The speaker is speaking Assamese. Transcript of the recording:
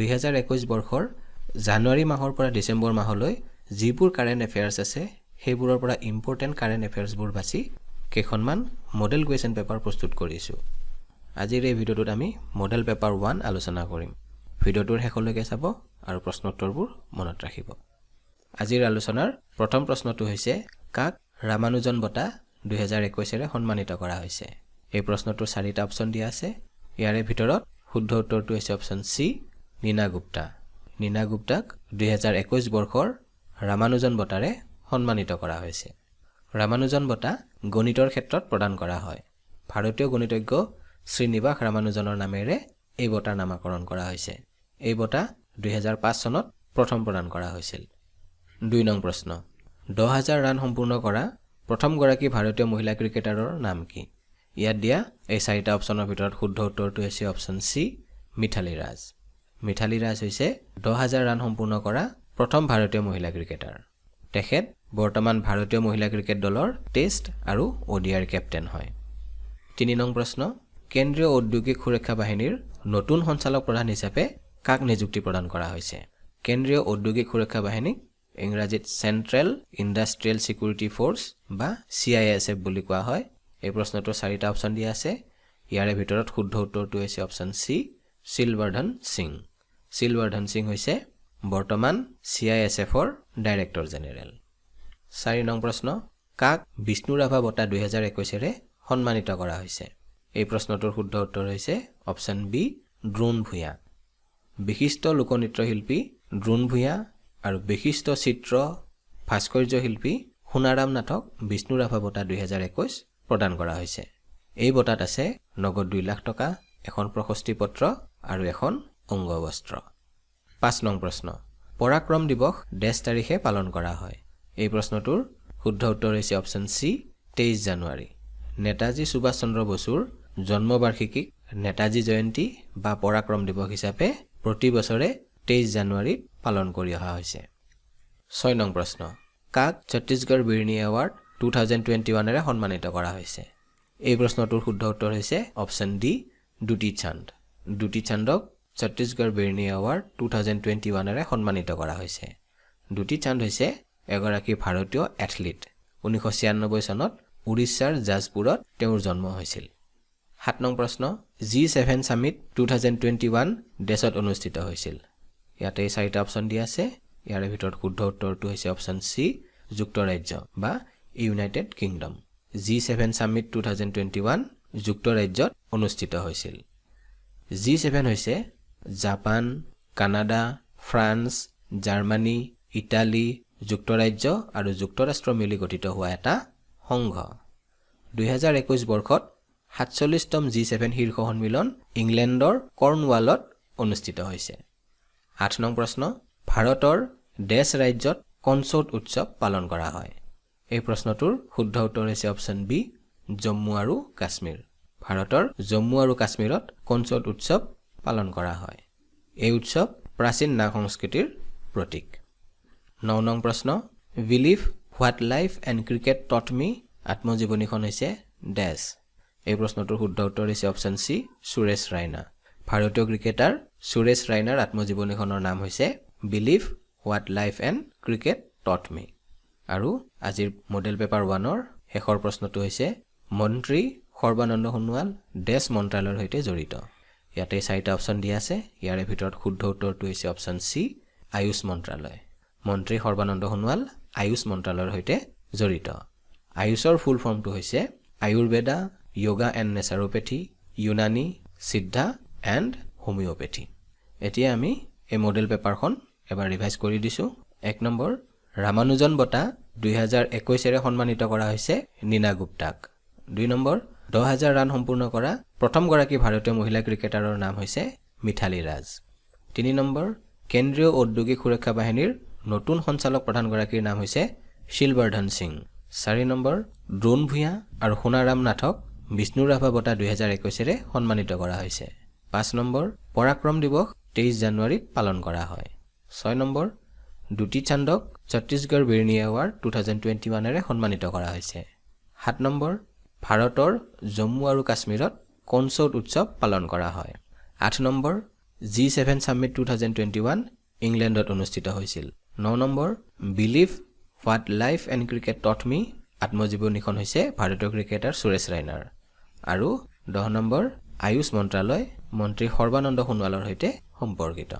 2021 বৰ্ষৰ জানুৱাৰী মাহৰ পৰা ডিসেম্বৰ মাহলৈ যিবোৰ কাৰেণ্ট এফেয়াৰ্স আছে সেইবোৰৰ পৰা ইম্পৰ্টেন্ট কাৰেণ্ট এফেয়াৰ্সবোৰ বাছি কেইখনমান মডেল কুৱেশ্যন পেপাৰ প্ৰস্তুত কৰিছো আজিৰ এই ভিডিঅ'টোত আমি মডেল পেপাৰ 1 আলোচনা কৰিম ভিডিঅ'টোৰ শেষলৈকে চাব আৰু প্ৰশ্নোত্তৰবোৰ মনত ৰাখিব আজিৰ আলোচনাৰ প্ৰথম প্ৰশ্নটো হৈছে কাক ৰামানুজন বঁটা 2021 এৰে সন্মানিত কৰা হৈছে এই প্ৰশ্নটোৰ 4টা অপচন দিয়া আছে ইয়াৰে ভিতৰত শুদ্ধ উত্তৰটো হৈছে অপচন সি নীনা গুপ্তা নীনা গুপ্তাক 2021 বৰ্ষৰ ৰামানুজন বঁটাৰে সন্মানিত কৰা হৈছে ৰামানুজন বঁটা গণিতৰ ক্ষেত্ৰত প্ৰদান কৰা হয় ভাৰতীয় গণিতজ্ঞ শ্ৰীনিবাস ৰামানুজনৰ নামেৰে এই বঁটাৰ নামকৰণ কৰা হৈছে এই বঁটা 2005 চনত প্ৰথম প্ৰদান কৰা হৈছিল 2 নং প্ৰশ্ন 10000 ৰান সম্পূৰ্ণ কৰা প্ৰথম গৰাকী ভাৰতীয় মহিলা ক্ৰিকেটাৰৰ নাম কি ইয়াত দিয়া এই 4টা অপচনৰ ভিতৰত শুদ্ধ উত্তৰটো হৈছে অপচন সি মিথালী ৰাজ মিথালী ৰাজ হৈছে 10000 ৰান সম্পূৰ্ণ কৰা প্ৰথম ভাৰতীয় মহিলা ক্ৰিকেটাৰ তেখেত বৰ্তমান ভাৰতীয় মহিলা ক্ৰিকেট দলৰ টেষ্ট আৰু ওডিআইৰ কেপ্টেইন হয় 3 নং প্ৰশ্ন কেন্দ্ৰীয় ঔদ্যোগিক সুৰক্ষা বাহিনীৰ নতুন সঞ্চালক প্ৰধান হিচাপে কাক নিযুক্তি প্ৰদান কৰা হৈছে কেন্দ্ৰীয় ঔদ্যোগিক সুৰক্ষা বাহিনী ইংৰাজীত সেন্ট্ৰেল ইন্ডাষ্ট্ৰিয়েল সিকিউৰিটি ফোৰ্স বা CISF বুলি কোৱা হয় এই প্ৰশ্নটোৰ 4টা অপচন দিয়া আছে ইয়াৰে ভিতৰত শুদ্ধ উত্তৰটো হৈছে অপচন সি শিলৱৰ্ধন সিং হৈছে বৰ্তমান CISFৰ ডাইৰেক্টৰ জেনেৰেল 4 নং প্ৰশ্ন কাক বিষ্ণু ৰাভা বঁটা 2021 এৰে সন্মানিত কৰা হৈছে এই প্ৰশ্নটোৰ শুদ্ধ উত্তৰ হৈছে অপচন বি দ্ৰোণ ভূঞা বিশিষ্ট লোকনৃত্য শিল্পী দ্ৰোণ ভূঞা আৰু বিশিষ্ট চিত্ৰ ভাস্কৰ্য শিল্পী সোণাৰাম নাথক বিষ্ণু ৰাভা বঁটা 2021 প্ৰদান কৰা হৈছে এই বঁটাত আছে নগদ 2 লাখ টকা এখন প্ৰশস্তি পত্ৰ আৰু এখন অংগবস্ত্ৰ 5 নং প্ৰশ্ন পৰাক্ৰম দিৱস ডেছ তাৰিখে পালন কৰা হয় এই প্ৰশ্নটোৰ শুদ্ধ উত্তৰ হৈছে অপচন সি 23 জানুৱাৰী নেতাজী সুভাষ চন্দ্ৰ বসুৰ জন্মবাৰ্ষিকীক নেতাজী জয়ন্তী বা পৰাক্ৰম দিৱস হিচাপে প্ৰতি বছৰে 23 জানুৱাৰীত পালন কৰি অহা হৈছে 6 নং প্ৰশ্ন কাক ছত্তীশগড় বিৰনি এৱাৰ্ড 2021 এৰে সন্মানিত কৰা হৈছে এই প্ৰশ্নটোৰ শুদ্ধ উত্তৰ হৈছে অপচন ডি দুটি চান্দক ছত্তীশগড় বিৰনি এৱাৰ্ড 2021 এৰে সন্মানিত কৰা হৈছে দুটি চান্দ হৈছে এগৰাকী ভাৰতীয় এথলীট 1996 চনত উৰিষ্যাৰ জাজপুৰত তেওঁৰ জন্ম হৈছিল 7 নং প্ৰশ্ন G7 Summit 2021 দেশত অনুষ্ঠিত হৈছিল ইয়াতে 4টা অপচন দিয়া আছে ইয়াৰে ভিতৰত শুদ্ধ উত্তৰটো হৈছে অপচন সি যুক্তৰাজ্য বা ইউনাইটেড কিংডম G7 Summit 2021 যুক্তৰাজ্যত অনুষ্ঠিত হৈছিল G7 হৈছে Japan Canada France Germany Italy যুক্তৰাজ্য আৰু যুক্তৰাষ্ট্ৰ মিলি গঠিত হোৱা এটা সংঘ 2021 বৰ্ষত 47তম G7 শীৰ্ষ সন্মিলন ইংলেণ্ডৰ কৰ্ণৱালত অনুষ্ঠিত হৈছে 8 নং প্ৰশ্ন ভাৰতৰ দেশ ৰাজ্যত কনচৰ্ট উৎসৱ পালন কৰা হয় এই প্ৰশ্নটোৰ শুদ্ধ উত্তৰ হৈছে অপচন বি জম্মু আৰু কাশ্মীৰ ভাৰতৰ জম্মু আৰু কাশ্মীৰত কনচৰ্ট উৎসৱ পালন কৰা হয় এই উৎসৱ প্ৰাচীন নাগ সংস্কৃতিৰ প্ৰতীক 9 নং প্ৰশ্ন believe what life and cricket taught me আত্মজীৱনীখন হৈছে ডেছ এই প্ৰশ্নটোৰ শুদ্ধ উত্তৰ হৈছে অপচন সি সুৰেশ ৰাইনা ভাৰতীয় ক্ৰিকেটাৰ সুৰেশ ৰাইনাৰ আত্মজীৱনীখনৰ নাম হৈছে believe what life and cricket taught মি আৰু আজিৰ মডেল পেপাৰ 1ৰ শেষৰ প্ৰশ্নটো হৈছে মন্ত্ৰী সৰ্বানন্দ সোণোৱাল ডেছ মন্ত্ৰালয়ৰ সৈতে জড়িত ইয়াতে 4টা অপচন দিয়া আছে ইয়াৰে ভিতৰত শুদ্ধ উত্তৰটো হৈছে অপচন সি আয়ুষ মন্ত্ৰালয় মন্ত্ৰী সৰ্বানন্দ সোণোৱাল আয়ুষ মন্ত্ৰালয়ৰ সৈতে জড়িত আয়ুষৰ ফুল ফৰ্মটো হৈছে Ayurveda yoga and naturopathy Unani Siddha and homeopathy এতিয়া আমি এই মডেল পেপাৰখন এবাৰ ৰিভাইজ কৰি দিছো 1 নম্বৰ ৰামানুজন বঁটা 2021 এৰে সন্মানিত কৰা হৈছে নীনা গুপ্তাক 2 নম্বৰ 10000 ৰান সম্পূৰ্ণ কৰা প্ৰথম গৰাকী ভাৰতীয় মহিলা ক্ৰিকেটাৰৰ নাম হৈছে মিথালী ৰাজ 3 নম্বৰ কেন্দ্ৰীয় ঔদ্যোগিক সুৰক্ষা বাহিনীৰ নতুন সঞ্চালক প্ৰধান গৰাকীৰ নাম হৈছে শিলৱৰ্ধন সিং 4 নম্বৰ দ্ৰোণ ভূঞা আৰু সোণাৰাম নাথক বিষ্ণু ৰাভা বঁটা 2021 এৰে সন্মানিত কৰা হৈছে 5 নম্বৰ পৰাক্ৰম দিৱস 23 জানুৱাৰীত পালন কৰা হয় 6 নম্বৰ দুটি চান্দক ছত্তীশগড় বিৰনি এৱাৰ্ড 2021 এৰে সন্মানিত কৰা হৈছে 7 নম্বৰ ভাৰতৰ জম্মু আৰু কাশ্মীৰত কনচৰ্ট উৎসৱ পালন কৰা হয় 8 নম্বৰ G7 Summit 2021 ইংলেণ্ডত অনুষ্ঠিত হৈছিল 9 নম্বৰ believe what life and cricket taught me আত্মজীৱনীখন হৈছে ভাৰতীয় ক্ৰিকেটাৰ সুৰেশ ৰাইনাৰ আৰু 10 নম্বৰ আয়ুষ মন্ত্ৰালয় মন্ত্ৰী সৰ্বানন্দ সোণোৱালৰ সৈতে সম্পৰ্কিত